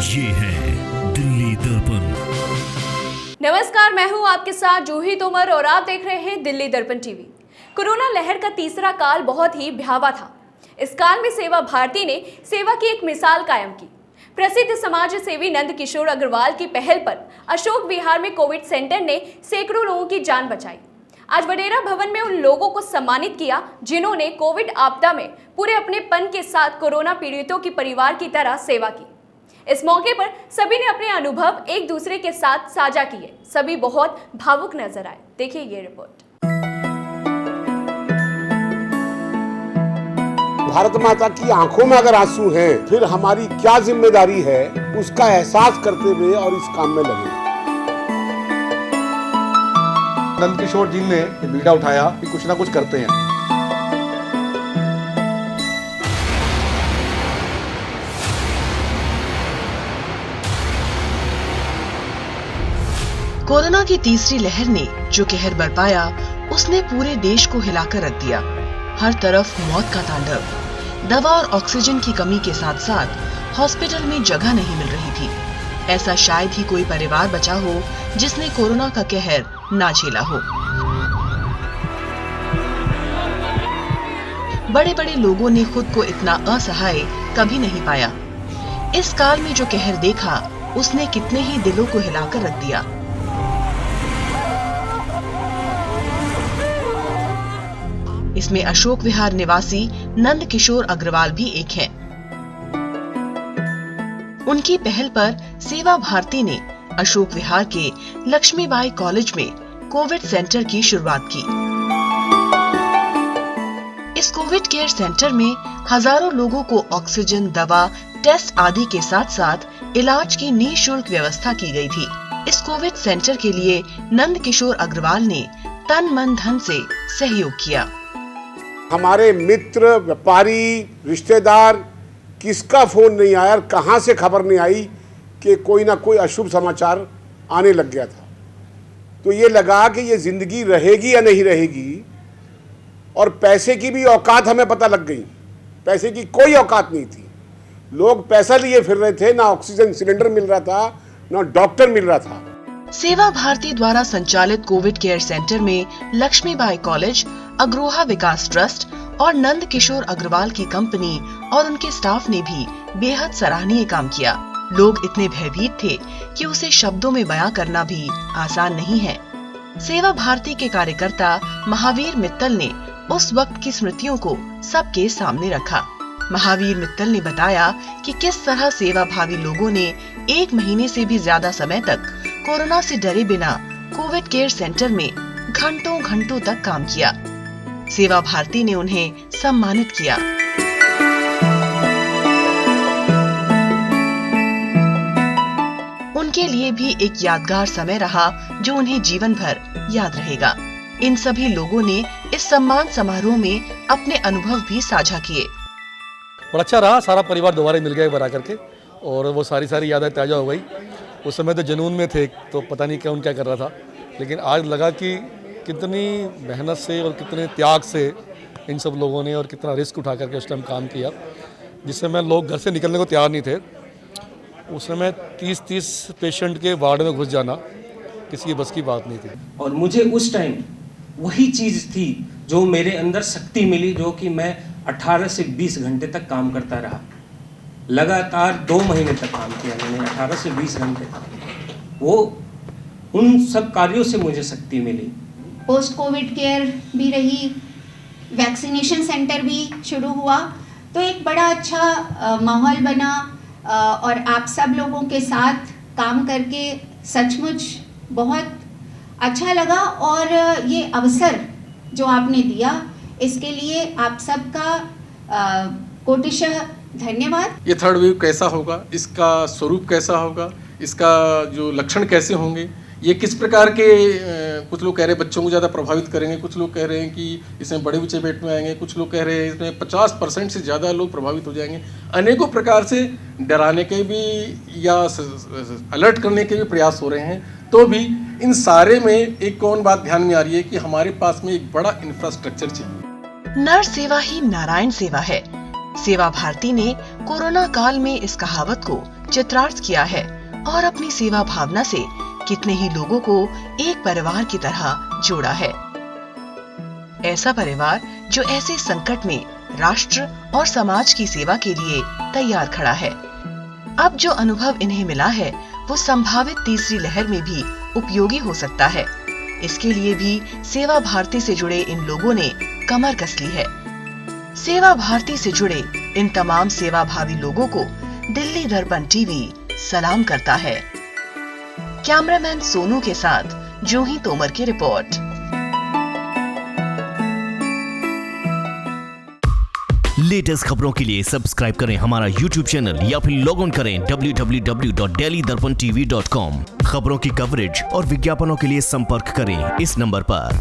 ये है दिल्ली दर्पण। नमस्कार, मैं हूं आपके साथ जूही तोमर और आप देख रहे हैं दिल्ली दर्पण टीवी। कोरोना लहर का तीसरा काल बहुत ही भयावह था। इस काल में सेवा भारती ने सेवा की एक मिसाल कायम की। प्रसिद्ध समाज सेवी नंद किशोर अग्रवाल की पहल पर अशोक विहार में कोविड सेंटर ने सैकड़ों लोगों की जान बचाई। आज वडेरा भवन में उन लोगों को सम्मानित किया जिन्होंने कोविड आपदा में पूरे अपनेपन के साथ कोरोना पीड़ितों की परिवार की तरह सेवा की। इस मौके पर सभी ने अपने अनुभव एक दूसरे के साथ साझा किए। सभी बहुत भावुक नजर आए। देखिए ये रिपोर्ट। भारत माता की आंखों में अगर आंसू हैं, फिर हमारी क्या जिम्मेदारी है उसका एहसास करते हुए और इस काम में लगे। नंद किशोर जी ने बीड़ा उठाया कि कुछ ना कुछ करते हैं। कोरोना की तीसरी लहर ने जो कहर बरपाया, उसने पूरे देश को हिलाकर रख दिया। हर तरफ मौत का तांडव। दवा और ऑक्सीजन की कमी के साथ साथ हॉस्पिटल में जगह नहीं मिल रही थी। ऐसा शायद ही कोई परिवार बचा हो जिसने कोरोना का कहर ना झेला हो। बड़े बड़े लोगों ने खुद को इतना असहाय कभी नहीं पाया। इस काल में जो कहर देखा, उसने कितने ही दिलों को हिलाकर रख दिया। इसमें अशोक विहार निवासी नंद किशोर अग्रवाल भी एक हैं। उनकी पहल पर सेवा भारती ने अशोक विहार के लक्ष्मीबाई कॉलेज में कोविड सेंटर की शुरुआत की। इस कोविड केयर सेंटर में हजारों लोगों को ऑक्सीजन, दवा, टेस्ट आदि के साथ साथ इलाज की निःशुल्क व्यवस्था की गई थी। इस कोविड सेंटर के लिए नंद किशोर अग्रवाल ने तन मन धन से सहयोग किया। हमारे मित्र, व्यापारी, रिश्तेदार, किसका फोन नहीं आया, कहां से खबर नहीं आई कि कोई ना कोई अशुभ समाचार आने लग गया था। तो ये लगा कि ये जिंदगी रहेगी या नहीं रहेगी। और पैसे की भी औकात हमें पता लग गई। पैसे की कोई औकात नहीं थी। लोग पैसा लिए फिर रहे थे, ना ऑक्सीजन सिलेंडर मिल रहा था, ना डॉक्टर मिल रहा था। सेवा भारती द्वारा संचालित कोविड केयर सेंटर में लक्ष्मीबाई कॉलेज, अग्रोहा विकास ट्रस्ट और नंद किशोर अग्रवाल की कंपनी और उनके स्टाफ ने भी बेहद सराहनीय काम किया। लोग इतने भयभीत थे कि उसे शब्दों में बयां करना भी आसान नहीं है। सेवा भारती के कार्यकर्ता महावीर मित्तल ने उस वक्त की स्मृतियों को सबके सामने रखा। महावीर मित्तल ने बताया कि किस तरह सेवा भावी लोगों ने 1 महीने से भी ज्यादा समय तक कोरोना से डरे बिना कोविड केयर सेंटर में घंटों घंटों तक काम किया। सेवा भारती ने उन्हें सम्मानित किया। उनके लिए भी एक यादगार समय रहा जो उन्हें जीवन भर याद रहेगा। इन सभी लोगों ने इस सम्मान समारोह में अपने अनुभव भी साझा किए। बड़ा अच्छा रहा, सारा परिवार दोबारा मिल गया बना करके और वो सारी यादें ताज़ा हो गई। उस समय तो जुनून में थे, तो पता नहीं कौन क्या कर रहा था, लेकिन आज लगा कि कितनी मेहनत से और कितने त्याग से इन सब लोगों ने और कितना रिस्क उठा करके उस टाइम काम किया, जिस समय लोग घर से निकलने को तैयार नहीं थे। उस समय 30 पेशेंट के वार्ड में घुस जाना किसी की बस की बात नहीं थी। और मुझे उस टाइम वही चीज़ थी जो मेरे अंदर शक्ति मिली, जो कि मैं 18 से 20 घंटे तक काम करता रहा। लगातार 2 महीने तक काम किया मैंने, 18 से 20 घंटे। वो उन सब कार्यों से मुझे शक्ति मिली। पोस्ट कोविड केयर भी रही, वैक्सीनेशन सेंटर भी शुरू हुआ, तो एक बड़ा अच्छा माहौल बना। और आप सब लोगों के साथ काम करके सचमुच बहुत अच्छा लगा। और ये अवसर जो आपने दिया, इसके लिए आप सबका कोटिशः धन्यवाद। ये थर्ड वेव कैसा होगा, इसका स्वरूप कैसा होगा, इसका जो लक्षण कैसे होंगे, ये किस प्रकार के कुछ लोग कह रहे हैं बच्चों को ज़्यादा प्रभावित करेंगे, कुछ लोग कह रहे हैं कि इसमें बड़े बच्चे पेट में आएंगे, कुछ लोग कह रहे हैं इसमें 50% से ज़्यादा लोग प्रभावित हो जाएंगे। अनेकों प्रकार से डराने के भी या अलर्ट करने के भी प्रयास हो रहे हैं। तो भी इन सारे में एक कौन बात ध्यान में आ रही है कि हमारे पास में एक बड़ा इंफ्रास्ट्रक्चर चाहिए। नर सेवा ही नारायण सेवा है। सेवा भारती ने कोरोना काल में इस कहावत को चित्रार्थ किया है और अपनी सेवा भावना से कितने ही लोगों को एक परिवार की तरह जोड़ा है। ऐसा परिवार जो ऐसे संकट में राष्ट्र और समाज की सेवा के लिए तैयार खड़ा है। अब जो अनुभव इन्हें मिला है वो संभावित तीसरी लहर में भी उपयोगी हो सकता है। इसके लिए भी सेवा भारती से जुड़े इन लोगों ने कमर कस ली है। सेवा भारती से जुड़े इन तमाम सेवाभावी लोगों को दिल्ली दर्पण टीवी सलाम करता है। कैमरामैन सोनू के साथ जूही तोमर की रिपोर्ट। लेटेस्ट खबरों के लिए सब्सक्राइब करें हमारा YouTube चैनल या फिर लॉग ऑन करें www.delhidarpantv.com। खबरों की कवरेज और विज्ञापनों के लिए संपर्क करें इस नंबर पर।